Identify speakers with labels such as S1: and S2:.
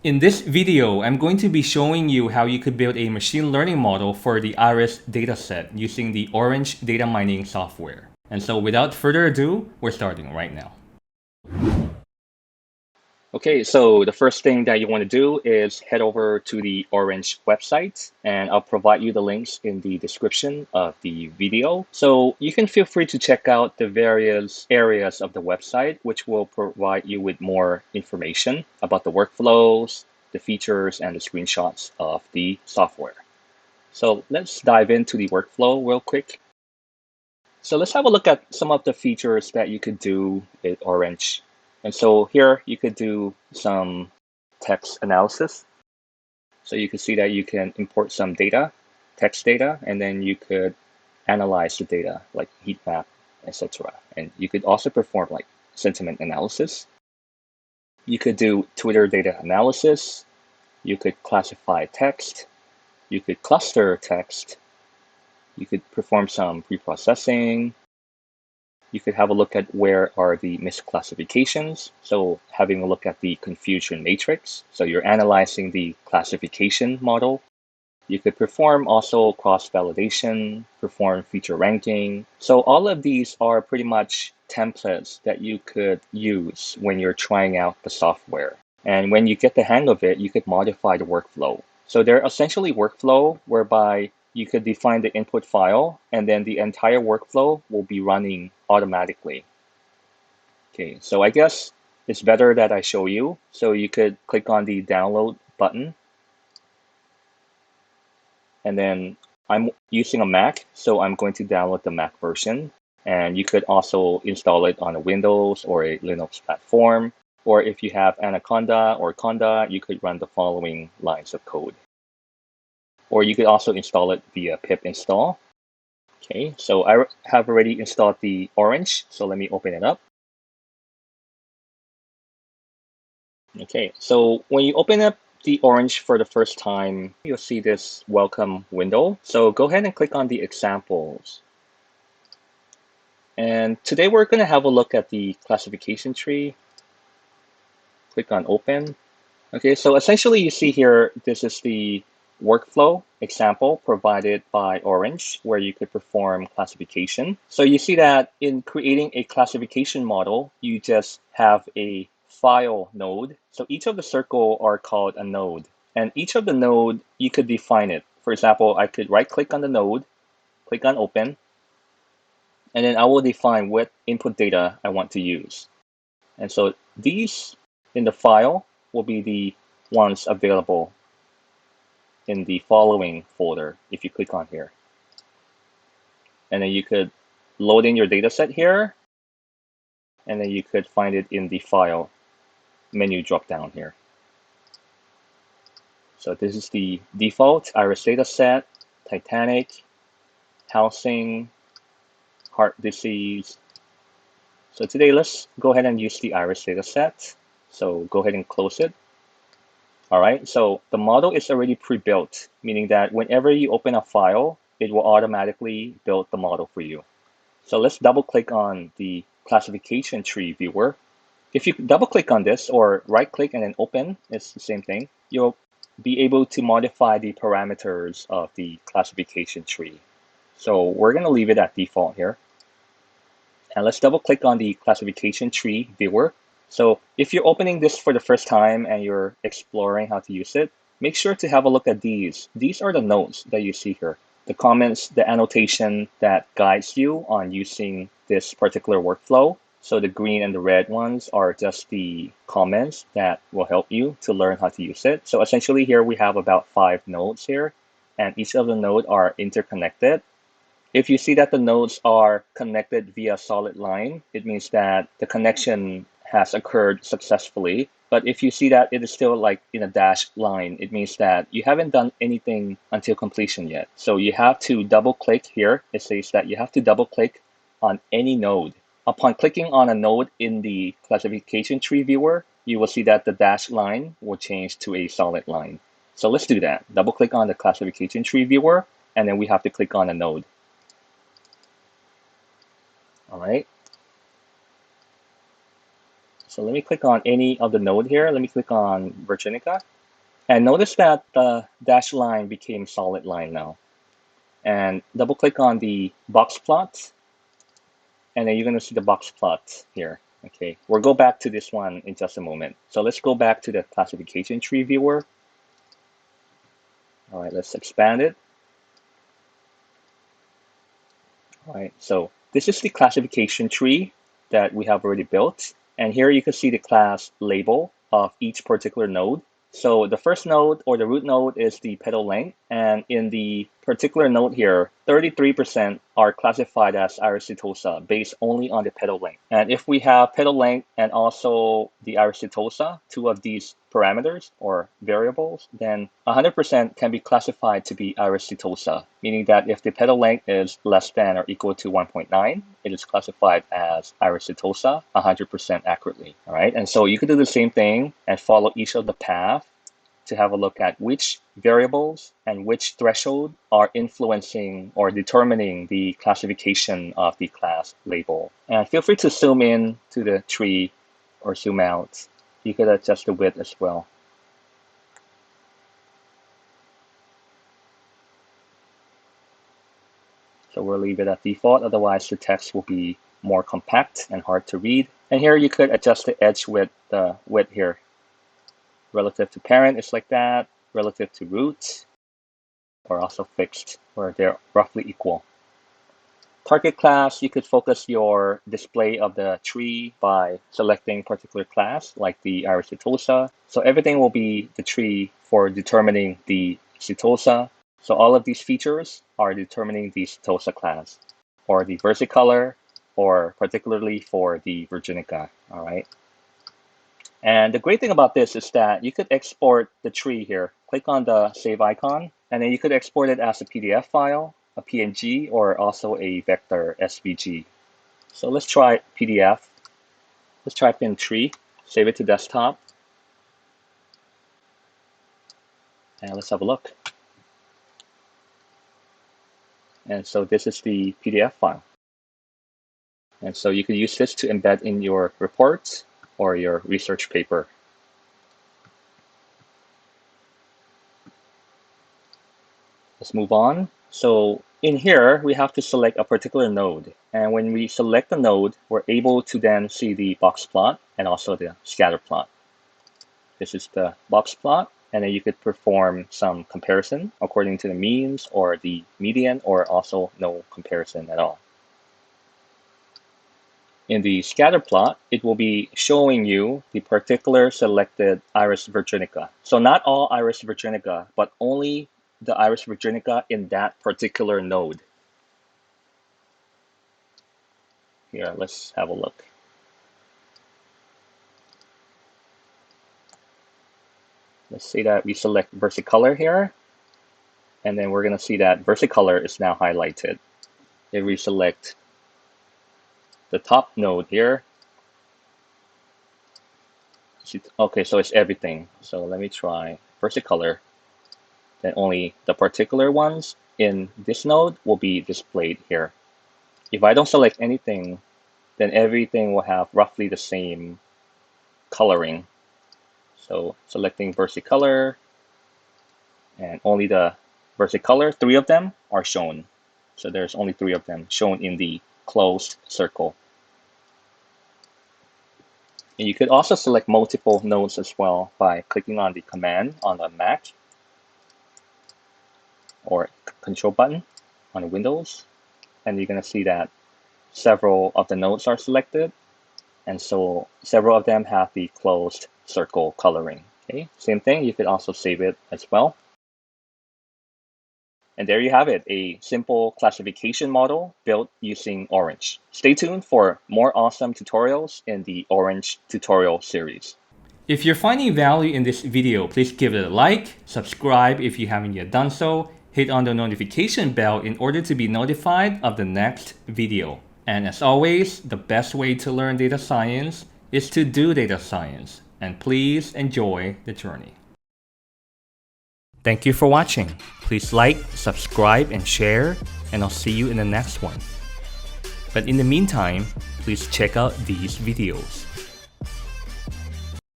S1: In this video, I'm going to be showing you how you could build a machine learning model for the iris dataset using the Orange data mining software. And so without further ado, we're starting right now. Okay, so the first thing that you want to do is head over to the Orange website, and I'll provide you the links in the description of the video. So you can feel free to check out the various areas of the website, which will provide you with more information about the workflows, the features, and the screenshots of the software. So let's dive into the workflow real quick. So let's have a look at some of the features that you could do with Orange. And so here you could do some text analysis. So you can see that you can import some data, text data, and then you could analyze the data like heat map, etc. And you could also perform like sentiment analysis. You could do Twitter data analysis. You could classify text. You could cluster text. You could perform some pre-processing. You could have a look at where are the misclassifications. So having a look at the confusion matrix. So you're analyzing the classification model. You could perform also cross-validation, perform feature ranking. So all of these are pretty much templates that you could use when you're trying out the software. And when you get the hang of it, you could modify the workflow. So they're essentially workflow whereby you could define the input file, and then the entire workflow will be running automatically. Okay, so I guess it's better that I show you. So you could click on the download button. And then I'm using a Mac, so I'm going to download the Mac version. And you could also install it on a Windows or a Linux platform. Or if you have Anaconda or Conda, you could run the following lines of code. Or you could also install it via pip install. Okay, so I have already installed the Orange, so let me open it up. Okay, so when you open up the Orange for the first time, you'll see this welcome window. So go ahead and click on the examples. And today we're going to have a look at the classification tree. Click on open. Okay, so essentially you see here, this is the workflow example provided by Orange, where you could perform classification. So you see that in creating a classification model, you just have a file node. So each of the circle are called a node. And each of the node, you could define it. For example, I could right click on the node, click on open, and then I will define what input data I want to use. And so these in the file will be the ones available in the following folder if you click on here. And then you could load in your data set here, and then you could find it in the file menu drop down here. So this is the default iris data set, Titanic, housing, heart disease. So today let's go ahead and use the iris data set. So go ahead and close it. All right, so the model is already pre-built, meaning that whenever you open a file, it will automatically build the model for you. So let's double click on the classification tree viewer. If you double click on this or right click and then open, it's the same thing. You'll be able to modify the parameters of the classification tree. So we're gonna leave it at default here. And let's double click on the classification tree viewer. So if you're opening this for the first time and you're exploring how to use it, make sure to have a look at these. These are the notes that you see here. The comments, the annotation that guides you on using this particular workflow. So the green and the red ones are just the comments that will help you to learn how to use it. So essentially here we have about 5 nodes here, and each of the nodes are interconnected. If you see that the nodes are connected via solid line, it means that the connection has occurred successfully. But if you see that it is still like in a dashed line, it means that you haven't done anything until completion yet. So you have to double click here. It says that you have to double click on any node. Upon clicking on a node in the classification tree viewer, you will see that the dashed line will change to a solid line. So let's do that. Double click on the classification tree viewer, and then we have to click on a node. All right. So let me click on any of the node here. Let me click on Virginica. And notice that the dashed line became solid line now. And double click on the box plot, and then you're going to see the box plot here. Okay, we'll go back to this one in just a moment. So let's go back to the classification tree viewer. All right, let's expand it. All right, so this is the classification tree that we have already built. And here you can see the class label of each particular node. So the first node or the root node is the petal length. And in the particular node here, 33% are classified as iris setosa based only on the petal length. And if we have petal length and also the iris setosa, two of these parameters or variables, then 100% can be classified to be iris setosa, meaning that if the petal length is less than or equal to 1.9, it is classified as iris setosa 100% accurately. All right, and so you could do the same thing and follow each of the paths to have a look at which variables and which threshold are influencing or determining the classification of the class label. And feel free to zoom in to the tree or zoom out. You could adjust the width as well. So we'll leave it at default, otherwise the text will be more compact and hard to read. And here you could adjust the edge width, the width here. Relative to parent is like that, relative to root, or also fixed, where they're roughly equal. Target class, you could focus your display of the tree by selecting particular class, like the iris setosa. So everything will be the tree for determining the setosa. So all of these features are determining the setosa class, or the versicolor, or particularly for the virginica, all right? And the great thing about this is that you could export the tree here. Click on the save icon, and then you could export it as a PDF file, a PNG, or also a vector SVG. So let's try PDF. Let's type in tree, save it to desktop, and let's have a look. And so this is the PDF file. And so you could use this to embed in your reports or your research paper. Let's move on. So in here, we have to select a particular node. And when we select the node, we're able to then see the box plot and also the scatter plot. This is the box plot. And then you could perform some comparison according to the means or the median, or also no comparison at all. In the scatter plot, it will be showing you the particular selected iris virginica. So not all iris virginica, but only the iris virginica in that particular node. Here, let's have a look. Let's say that we select versicolor here, and then we're going to see that versicolor is now highlighted. If we select the top node here, okay, so it's everything. So let me try versicolor. Then only the particular ones in this node will be displayed here. If I don't select anything, then everything will have roughly the same coloring. So selecting versicolor, and only the versicolor, 3 of them are shown. So there's only 3 of them shown in the closed circle. And you could also select multiple nodes as well by clicking on the command on the Mac or control button on the Windows. And you're going to see that several of the nodes are selected. And so several of them have the closed circle coloring. Okay, same thing, you could also save it as well. And there you have it, a simple classification model built using Orange. Stay tuned for more awesome tutorials in the Orange tutorial series. If you're finding value in this video, please give it a like, subscribe if you haven't yet done so, hit on the notification bell in order to be notified of the next video. And as always, the best way to learn data science is to do data science. And please enjoy the journey. Thank you for watching. Please like, subscribe, and share, and I'll see you in the next one. But in the meantime, please check out these videos.